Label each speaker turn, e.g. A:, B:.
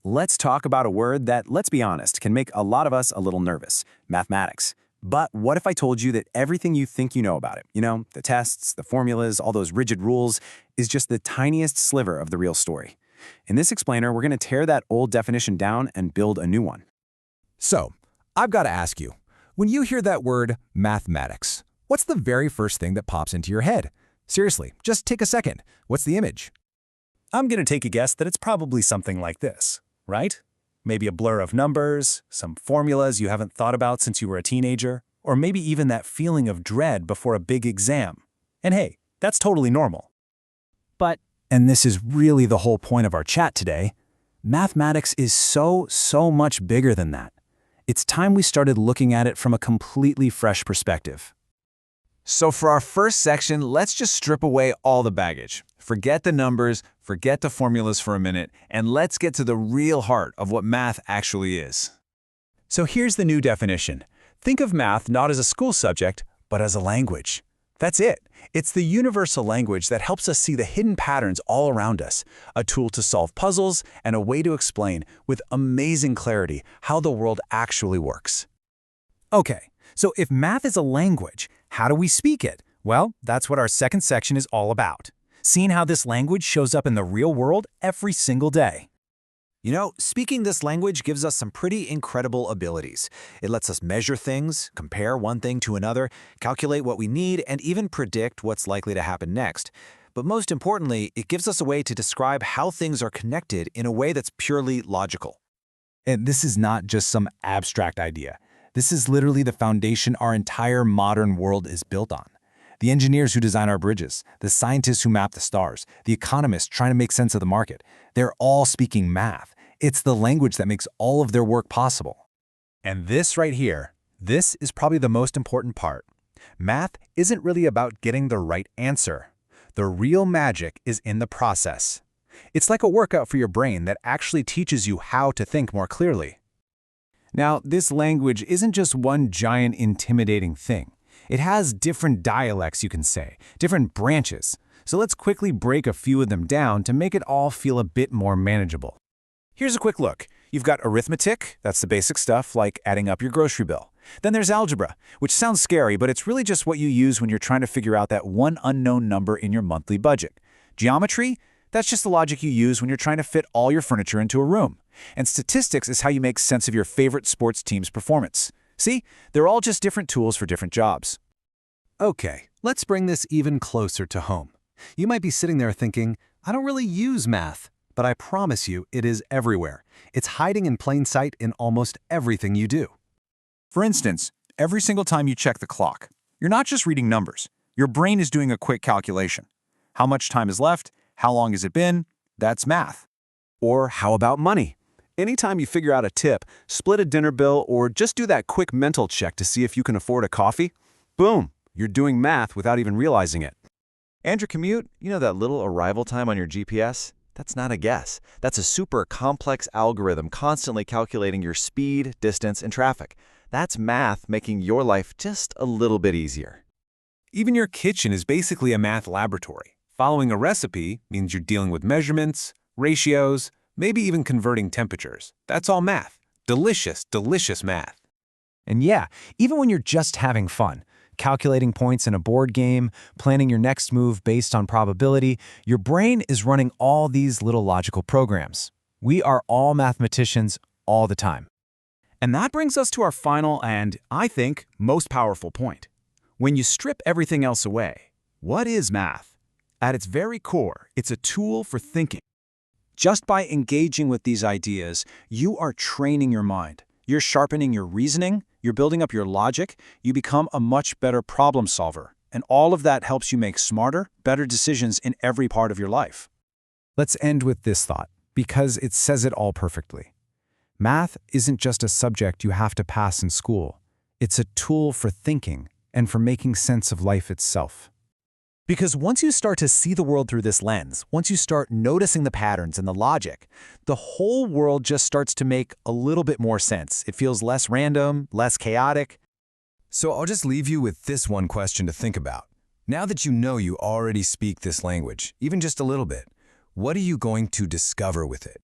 A: Let's talk about a word that, let's be honest, can make a lot of us a little nervous: mathematics. But what if I told you that everything you think you know about it, the tests, the formulas, all those rigid rules, is just the tiniest sliver of the real story? In this explainer, we're going to tear that old definition down and build a new one.
B: So, I've got to ask you, when you hear that word mathematics, what's the very first thing that pops into your head? Seriously, just take a second. What's the image?
C: I'm going to take a guess that it's probably something like this, right? Maybe a blur of numbers, some formulas you haven't thought about since you were a teenager, or maybe even that feeling of dread before a big exam. And hey, that's totally normal. But, and this is really the whole point of our chat today, mathematics is so much bigger than that. It's time we started looking at it from a completely fresh perspective.
B: So for our first section, let's just strip away all the baggage. Forget the numbers, forget the formulas for a minute, and let's get to the real heart of what math actually is.
C: So here's the new definition. Think of math not as a school subject, but as a language. That's it. It's the universal language that helps us see the hidden patterns all around us, a tool to solve puzzles, and a way to explain, with amazing clarity, how the world actually works. Okay, so if math is a language, how do we speak it? Well, that's what our second section is all about. Seeing how this language shows up in the real world every single day.
A: Speaking this language gives us some pretty incredible abilities. It lets us measure things, compare one thing to another, calculate what we need, and even predict what's likely to happen next. But most importantly, it gives us a way to describe how things are connected in a way that's purely logical.
C: And this is not just some abstract idea. This is literally the foundation our entire modern world is built on. The engineers who design our bridges, the scientists who map the stars, the economists trying to make sense of the market, they're all speaking math. It's the language that makes all of their work possible. And this right here, this is probably the most important part. Math isn't really about getting the right answer. The real magic is in the process. It's like a workout for your brain that actually teaches you how to think more clearly. Now, this language isn't just one giant intimidating thing. It has different dialects, you can say, different branches. So let's quickly break a few of them down to make it all feel a bit more manageable. Here's a quick look. You've got arithmetic, that's the basic stuff like adding up your grocery bill. Then there's algebra, which sounds scary, but it's really just what you use when you're trying to figure out that one unknown number in your monthly budget. Geometry, that's just the logic you use when you're trying to fit all your furniture into a room. And statistics is how you make sense of your favorite sports team's performance. See, they're all just different tools for different jobs. Okay, let's bring this even closer to home. You might be sitting there thinking, I don't really use math, but I promise you it is everywhere. It's hiding in plain sight in almost everything you do. For instance, every single time you check the clock, you're not just reading numbers. Your brain is doing a quick calculation. How much time is left? How long has it been? That's math. Or how about money? Anytime you figure out a tip, split a dinner bill, or just do that quick mental check to see if you can afford a coffee, boom, you're doing math without even realizing it.
D: And your commute, that little arrival time on your GPS? That's not a guess. That's a super complex algorithm constantly calculating your speed, distance, and traffic. That's math making your life just a little bit easier.
C: Even your kitchen is basically a math laboratory. Following a recipe means you're dealing with measurements, ratios, maybe even converting temperatures. That's all math. Delicious, delicious math. And yeah, even when you're just having fun, calculating points in a board game, planning your next move based on probability, your brain is running all these little logical programs. We are all mathematicians all the time. And that brings us to our final and, I think, most powerful point. When you strip everything else away, what is math? At its very core, it's a tool for thinking. Just by engaging with these ideas, you are training your mind. You're sharpening your reasoning, you're building up your logic, you become a much better problem solver. And all of that helps you make smarter, better decisions in every part of your life. Let's end with this thought, because it says it all perfectly. Math isn't just a subject you have to pass in school. It's a tool for thinking and for making sense of life itself. Because once you start to see the world through this lens, once you start noticing the patterns and the logic, the whole world just starts to make a little bit more sense. It feels less random, less chaotic.
B: So I'll just leave you with this one question to think about. Now that you know you already speak this language, even just a little bit, what are you going to discover with it?